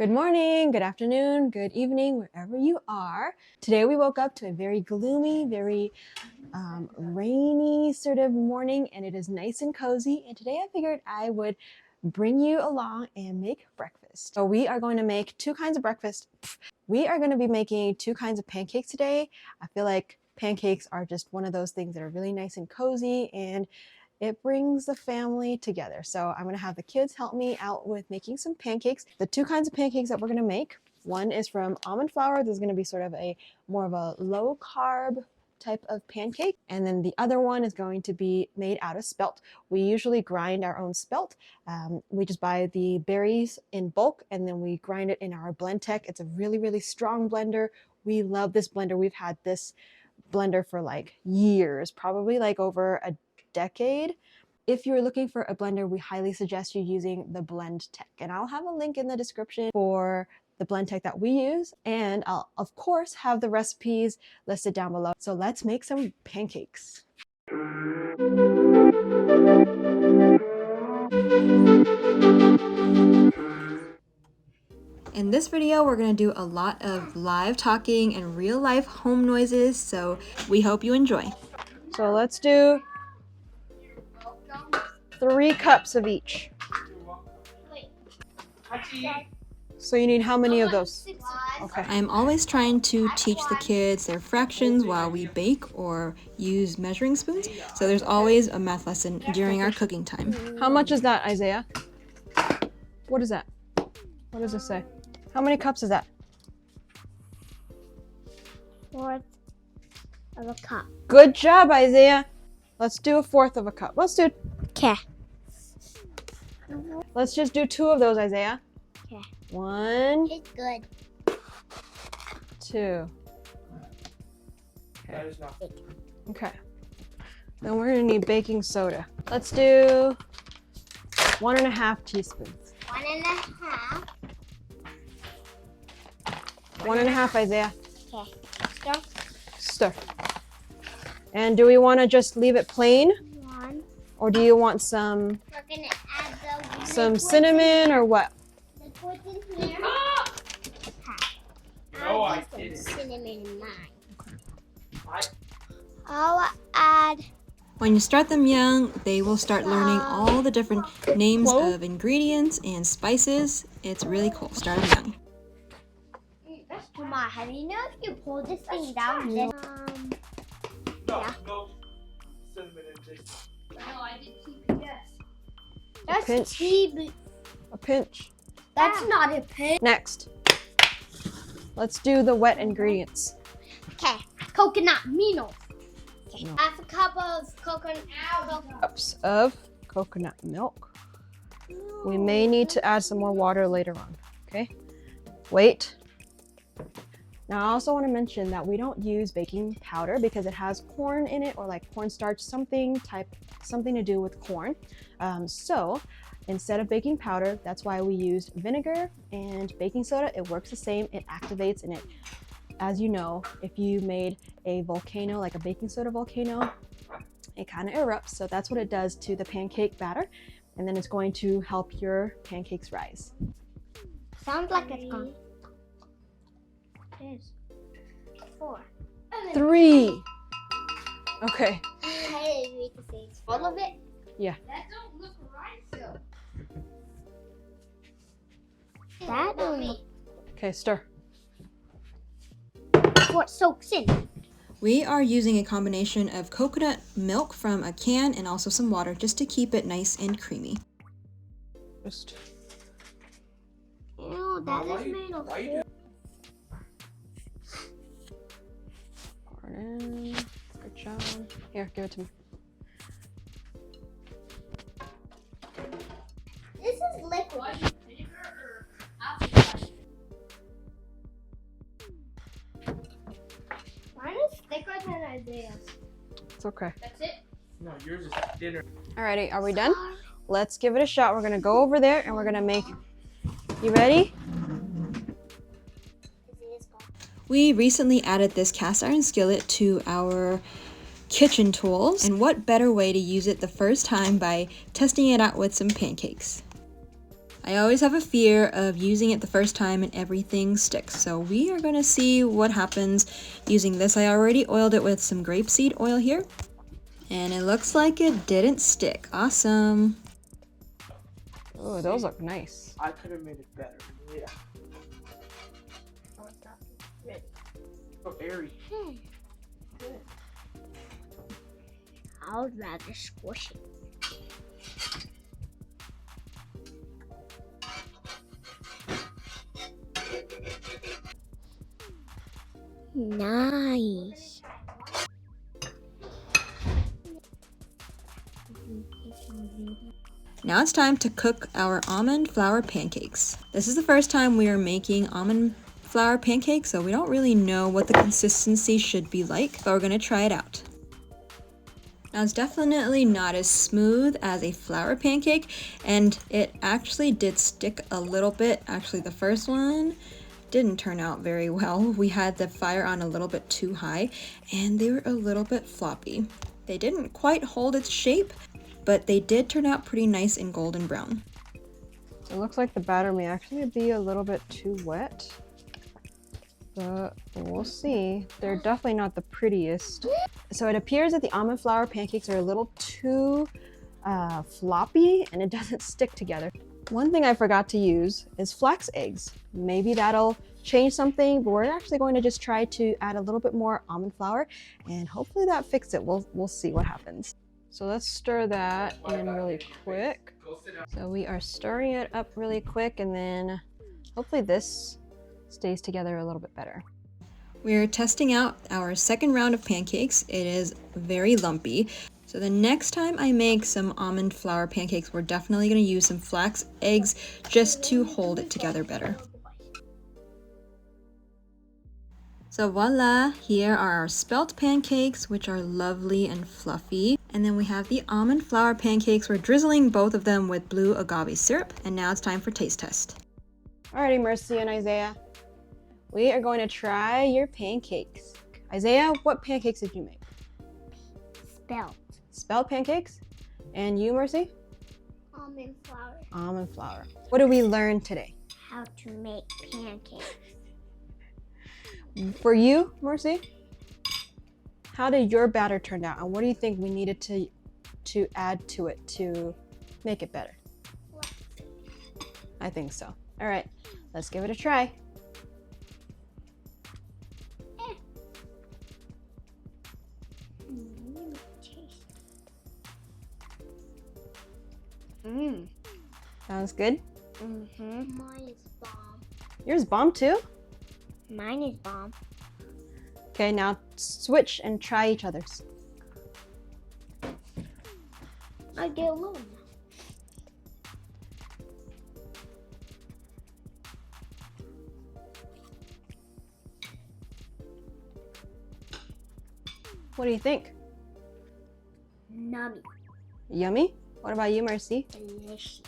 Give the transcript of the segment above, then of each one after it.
Good morning, good afternoon, good evening, wherever you are. Today we woke up to a very gloomy, very rainy sort of morning, and it is nice and cozy. And today I figured I would bring you along and make breakfast. So we are going to make two kinds of breakfast. We are going to be making two kinds of pancakes today. I feel like pancakes are just one of those things that are really nice and cozy, and it brings the family together. So I'm gonna have the kids help me out with making some pancakes. The two kinds of pancakes that we're gonna make, one is from almond flour. This is gonna be sort of a more of a low carb type of pancake. And then the other one is going to be made out of spelt. We usually grind our own spelt. We just buy the berries in bulk and then we grind it in our blend tech. It's a really, really strong blender. We love this blender. We've had this blender for like years, probably like over a decade. If you're looking for a blender, we highly suggest you using the blend tech, and I'll have a link in the description for the blend tech that we use, and I'll of course have the recipes listed down below. So let's make some pancakes. In this video, we're going to do a lot of live talking and real life home noises, so we hope you enjoy. So let's do 3 cups of each. So you need how many of those? Okay. I'm always trying to teach the kids their fractions while we bake or use measuring spoons. So there's always a math lesson during our cooking time. How much is that, Isaiah? What is that? What does it say? How many cups is that? 1/4 of a cup. Good job, Isaiah. Let's do 1/4 of a cup. Let's do. Okay. Let's just do 2 of those, Isaiah. Okay. 1, It's good. 2. Okay. Okay. Then we're gonna need baking soda. Let's do 1.5 teaspoons. 1.5. 1.5, Isaiah. Okay. Stir. Stir. And do we want to just leave it plain, 1. or do you want some We're gonna add some cinnamon or what? liquids in here. No, I Some didn't. cinnamon in mine. I'll add. When you start them young, they will start learning all the different names of ingredients and spices. It's really cool. Start them young. Come on, have you know if you pull this thing down, then yeah. No cinnamon in this. No, I did TBS. That's pinch. TB. A pinch. That's not a pinch. Next, let's do the wet ingredients. Okay, coconut meal. Okay. Half a cup of coconut. Cups of coconut milk. We may need to add some more water later on. Okay. Wait. Now I also want to mention that we don't use baking powder because it has corn in it, or like cornstarch, something to do with corn. So instead of baking powder, that's why we used vinegar and baking soda. It works the same. It activates, and it, as you know, if you made a volcano, like a baking soda volcano, it kind of erupts. So that's what it does to the pancake batter, and then it's going to help your pancakes rise. Sounds like it's gone. 4. 3. Okay. I didn't read the things. All of it? Yeah. That don't look right, so. That don't look. Okay, stir. What soaks in? We are using a combination of coconut milk from a can and also some water just to keep it nice and creamy. Just. Ew, that is made of food. Pour it in. Good job. Here, give it to me. This is liquid. Mine is thicker than Isaiah's. It's okay. That's it? No, yours is dinner. Alrighty, are we done? Let's give it a shot. We're gonna go over there and we're gonna make. You ready? We recently added this cast iron skillet to our kitchen tools, and what better way to use it the first time by testing it out with some pancakes. I always have a fear of using it the first time and everything sticks. So we are gonna see what happens using this. I already oiled it with some grapeseed oil here. And it looks like it didn't stick. Awesome. Oh, those look nice. I could have made it better. Yeah. So airy. I would rather squish it. Nice. Now it's time to cook our almond flour pancakes. This is the first time we are making almond flour pancakes, so we don't really know what the consistency should be like, but we're gonna try it out. Now it's definitely not as smooth as a flour pancake, and it actually did stick a little bit. Actually, the first one didn't turn out very well. We had the fire on a little bit too high, and they were a little bit floppy. They didn't quite hold its shape, but they did turn out pretty nice and golden brown. It looks like the batter may actually be a little bit too wet, but we'll see. They're definitely not the prettiest. So it appears that the almond flour pancakes are a little too floppy and it doesn't stick together. One thing I forgot to use is flax eggs. Maybe that'll change something, but we're actually going to just try to add a little bit more almond flour and hopefully that fixes it. We'll see what happens. So let's stir that in really quick. So we are stirring it up really quick and then hopefully this stays together a little bit better. We're testing out our second round of pancakes. It is very lumpy. So the next time I make some almond flour pancakes, we're definitely gonna use some flax eggs just to hold it together better. So voila, here are our spelt pancakes, which are lovely and fluffy. And then we have the almond flour pancakes. We're drizzling both of them with blue agave syrup. And now it's time for taste test. Alrighty, Mercy and Isaiah. We are going to try your pancakes. Isaiah, what pancakes did you make? Spelt. Spelt pancakes? And you, Mercy? Almond flour. Almond flour. What did we learn today? How to make pancakes. For you, Mercy, how did your batter turn out? And what do you think we needed to add to it to make it better? I think so. All right, let's give it a try. Sounds good. Mine is bomb. Yours bomb too? Mine is bomb. Okay, now switch and try each other's. I get alone now. What do you think? Nummy. Yummy? What about you, Mercy? Delicious.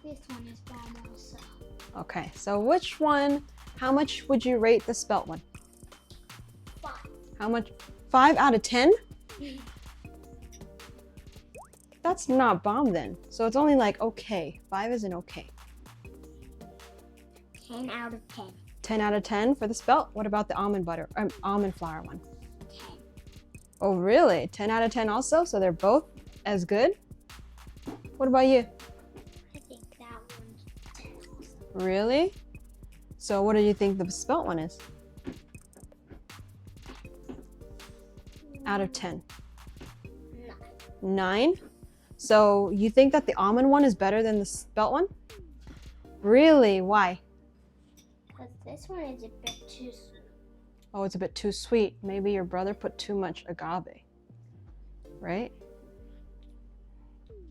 This one is bomb also. Okay, so which one, how much would you rate the spelt one? 5. How much? 5 out of 10? That's not bomb then. So it's only like okay. 5 isn't okay. 10 out of 10. 10 out of 10 for the spelt. What about the almond flour one? 10. Oh, really? 10 out of 10 also? So they're both as good? What about you? I think that one's 10 also. Really? So what do you think the spelt one is? Out of 10. 9? So you think that the almond one is better than the spelt one? Really? Why? Because this one is a bit too sweet. Oh, it's a bit too sweet. Maybe your brother put too much agave, right?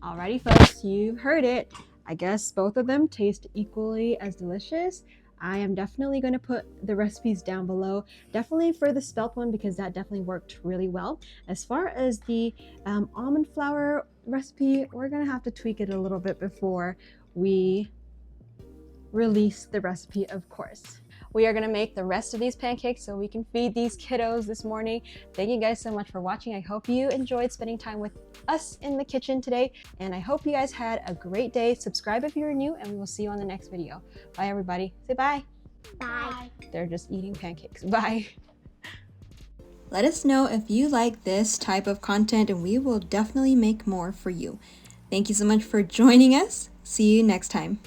Alrighty, folks, you heard it. I guess both of them taste equally as delicious. I am definitely going to put the recipes down below, definitely for the spelt one because that definitely worked really well. As far as the almond flour recipe, we're going to have to tweak it a little bit before we release the recipe, of course. we are going to make the rest of these pancakes so we can feed these kiddos this morning. Thank you guys so much for watching. I hope you enjoyed spending time with us in the kitchen today, and I hope you guys had a great day. Subscribe if you're new, and we will see you on the next video. Bye, everybody. Say bye. Bye. They're just eating pancakes. Bye. Let us know if you like this type of content, and we will definitely make more for you. Thank you so much for joining us. See you next time.